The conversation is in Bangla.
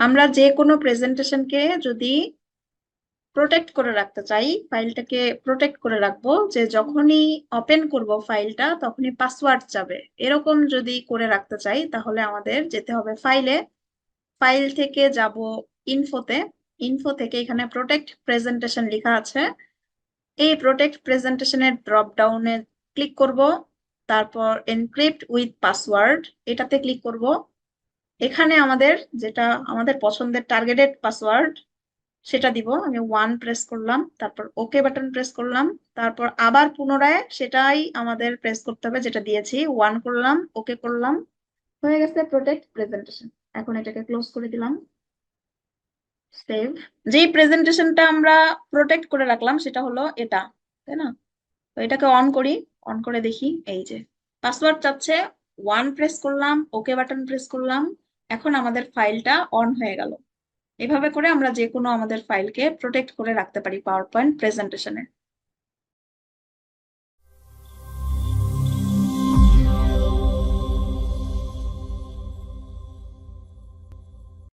আমরা যে কোনো প্রেজেন্টেশনকে যদি প্রোটেক্ট করে রাখতে চাই, ফাইলটাকে প্রোটেক্ট করে রাখবো, যে যখনই ওপেন করব ফাইলটা তখনই পাসওয়ার্ড যাবে, এরকম যদি করে রাখতে চাই তাহলে আমাদের যেতে হবে ফাইলে, ফাইল থেকে যাব ইনফোতে, ইনফো থেকে এখানে প্রোটেক্ট প্রেজেন্টেশন লেখা আছে, এই প্রোটেক্ট প্রেজেন্টেশনের ড্রপ ডাউনে ক্লিক করব, তারপর এনক্রিপ্ট উইথ পাসওয়ার্ড এটাতে ক্লিক করব। এখানে আমাদের যেটা আমাদের পছন্দের টার্গেটেড পাসওয়ার্ড সেটা দিব, আমি 1 প্রেস করলাম, তারপর ওকে বাটন প্রেস করলাম, তারপর আবার পুনরায় সেটাই আমাদের প্রেস করতে হবে যেটা দিয়েছি, 1 করলাম, ওকে করলাম, হয়ে গেছে প্রোটেক্ট প্রেজেন্টেশন। এখন এটাকে ক্লোজ করে দিলাম, সেভ। যেই প্রেজেন্টেশনটা আমরা প্রোটেক্ট করে রাখলাম সেটা হলো এটা, তাই না? তো এটাকে অন করি, অন করে দেখি, এই যে পাসওয়ার্ড চাচ্ছে, 1 প্রেস করলাম, ওকে বাটন প্রেস করলাম, এখন আমাদের ফাইলটা অন হয়ে গেল। এভাবে করে আমরা যে কোনো আমাদের ফাইলকে প্রোটেক্ট করে রাখতে পারি পাওয়ার পয়েন্ট প্রেজেন্টেশনে।